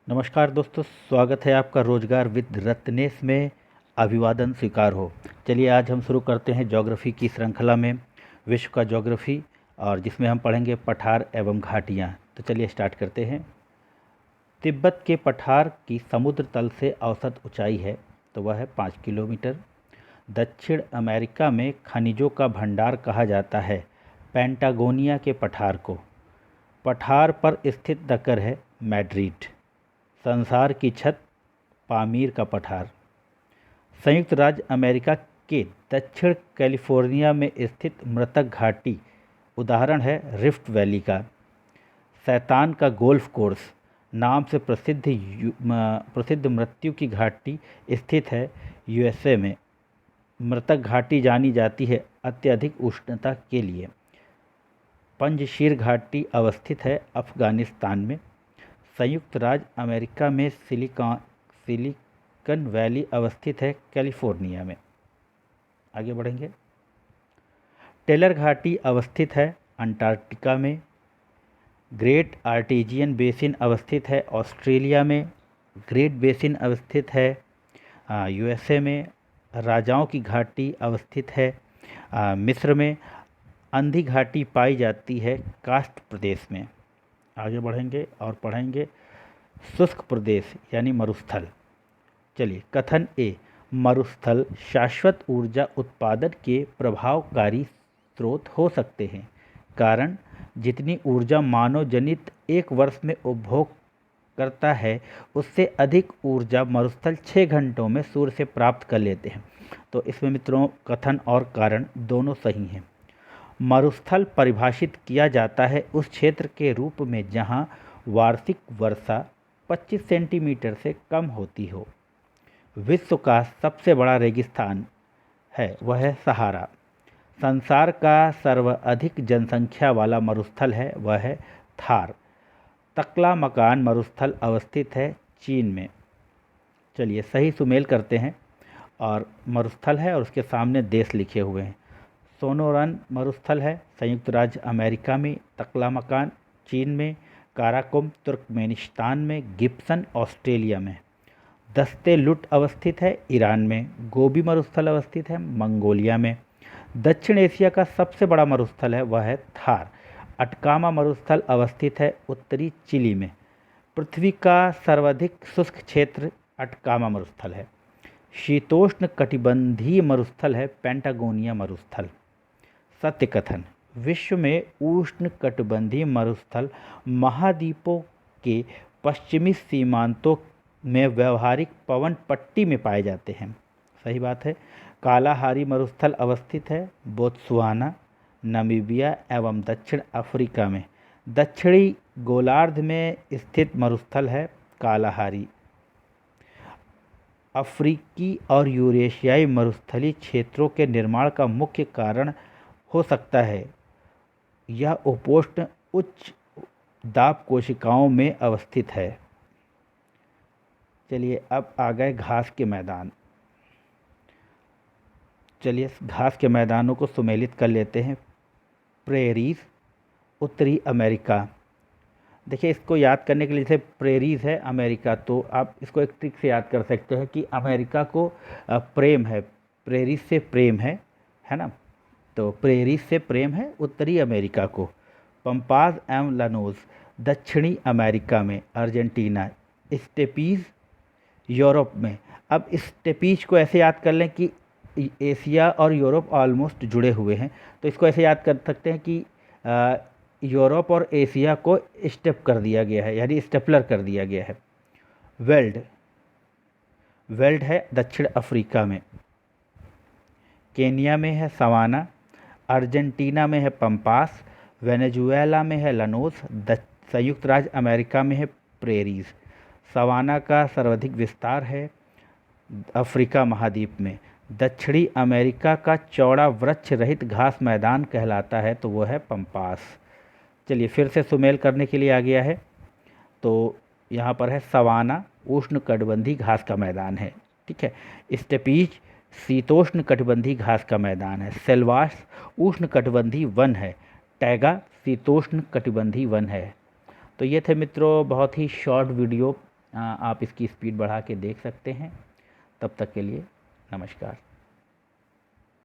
नमस्कार दोस्तों, स्वागत है आपका रोजगार विद रत्नेश में। अभिवादन स्वीकार हो। चलिए आज हम शुरू करते हैं ज्योग्राफी की श्रृंखला में विश्व का ज्योग्राफी, और जिसमें हम पढ़ेंगे पठार एवं घाटियाँ। तो चलिए स्टार्ट करते हैं। तिब्बत के पठार की समुद्र तल से औसत ऊंचाई है तो वह है 5 किलोमीटर। दक्षिण अमेरिका में खनिजों का भंडार कहा जाता है पेंटागोनिया के पठार को। पठार पर स्थित नगर है मैड्रिड। संसार की छत पामीर का पठार। संयुक्त राज्य अमेरिका के दक्षिण कैलिफोर्निया में स्थित मृतक घाटी उदाहरण है रिफ्ट वैली का। शैतान का गोल्फ कोर्स नाम से प्रसिद्ध मृत्यु की घाटी स्थित है यूएसए में। मृतक घाटी जानी जाती है अत्यधिक उष्णता के लिए। पंजशीर घाटी अवस्थित है अफगानिस्तान में। संयुक्त राज्य अमेरिका में सिलिकन वैली अवस्थित है कैलिफोर्निया में। आगे बढ़ेंगे। टेलर घाटी अवस्थित है अंटार्कटिका में। ग्रेट आर्टेजियन बेसिन अवस्थित है ऑस्ट्रेलिया में। ग्रेट बेसिन अवस्थित है यूएसए में। राजाओं की घाटी अवस्थित है मिस्र में। अंधी घाटी पाई जाती है कास्ट प्रदेश में। आगे बढ़ेंगे और पढ़ेंगे शुष्क प्रदेश यानी मरुस्थल। चलिए कथन ए, मरुस्थल शाश्वत ऊर्जा उत्पादन के प्रभावकारी स्रोत हो सकते हैं। कारण, जितनी ऊर्जा मानव जनित एक वर्ष में उपभोग करता है उससे अधिक ऊर्जा मरुस्थल 6 घंटों में सूर्य से प्राप्त कर लेते हैं। तो इसमें मित्रों कथन और कारण दोनों सही हैं। मरुस्थल परिभाषित किया जाता है उस क्षेत्र के रूप में जहां वार्षिक वर्षा 25 सेंटीमीटर से कम होती हो। विश्व का सबसे बड़ा रेगिस्तान है वह है सहारा। संसार का सर्वाधिक जनसंख्या वाला मरुस्थल है वह है थार। तकलामकान मरुस्थल अवस्थित है चीन में। चलिए सही सुमेल करते हैं। और मरुस्थल है और उसके सामने देश लिखे हुए हैं। सोनोरन मरुस्थल है संयुक्त राज्य अमेरिका में। तकलामकान चीन में। काराकोरम तुर्कमेनिस्तान में। गिब्सन ऑस्ट्रेलिया में। दस्ते लुट अवस्थित है ईरान में। गोबी मरुस्थल अवस्थित है मंगोलिया में। दक्षिण एशिया का सबसे बड़ा मरुस्थल है वह है थार। अटकामा मरुस्थल अवस्थित है उत्तरी चिली में। पृथ्वी का सर्वाधिक शुष्क क्षेत्र अटकामा मरुस्थल है। शीतोष्ण कटिबंधीय मरुस्थल है पेंटागोनिया मरुस्थल। सत्य कथन, विश्व में उष्ण कटिबंधीय मरुस्थल महाद्वीपों के पश्चिमी सीमांतों में व्यवहारिक पवन पट्टी में पाए जाते हैं। सही बात है। कालाहारी मरुस्थल अवस्थित है बोत्सवाना, नामीबिया एवं दक्षिण अफ्रीका में। दक्षिणी गोलार्ध में स्थित मरुस्थल है कालाहारी। अफ्रीकी और यूरेशियाई मरुस्थलीय क्षेत्रों के निर्माण का मुख्य कारण हो सकता है यह उपोष्ण उच्च दाब कोशिकाओं में अवस्थित है। चलिए अब आ गए घास के मैदान। चलिए घास के मैदानों को सुमेलित कर लेते हैं। प्रेरीज उत्तरी अमेरिका। देखिए इसको याद करने के लिए, जैसे प्रेरीज है अमेरिका, तो आप इसको एक ट्रिक से याद कर सकते हैं कि अमेरिका को प्रेम है, प्रेरीज से प्रेम है ना। तो प्रेरीज से प्रेम है उत्तरी अमेरिका को। पंपाज एवं लानोज दक्षिणी अमेरिका में। अर्जेंटीना। स्टेपीज यूरोप में। अब स्टेपीज को ऐसे याद कर लें कि एशिया और यूरोप ऑलमोस्ट जुड़े हुए हैं, तो इसको ऐसे याद कर सकते हैं कि यूरोप और एशिया को स्टेप कर दिया गया है, यानी स्टेपलर कर दिया गया है। वेल्ड है दक्षिण अफ्रीका में। केनिया में है सवाना। अर्जेंटीना में है पंपास। वेनेजुएला में है लानोस। संयुक्त राज्य अमेरिका में है प्रेरीज। सवाना का सर्वाधिक विस्तार है अफ्रीका महाद्वीप में। दक्षिणी अमेरिका का चौड़ा वृक्ष रहित घास मैदान कहलाता है तो वह है पंपास। चलिए फिर से सुमेल करने के लिए आ गया है। तो यहाँ पर है सवाना उष्ण कटिबंधीय घास का मैदान है, ठीक है। स्टेपीज शीतोष्ण कटिबंधीय घास का मैदान है। सेल्वास उष्ण कटिबंधीय वन है। टैगा शीतोष्ण कटिबंधीय वन है। तो ये थे मित्रों बहुत ही शॉर्ट वीडियो आप इसकी स्पीड बढ़ा के देख सकते हैं। तब तक के लिए नमस्कार।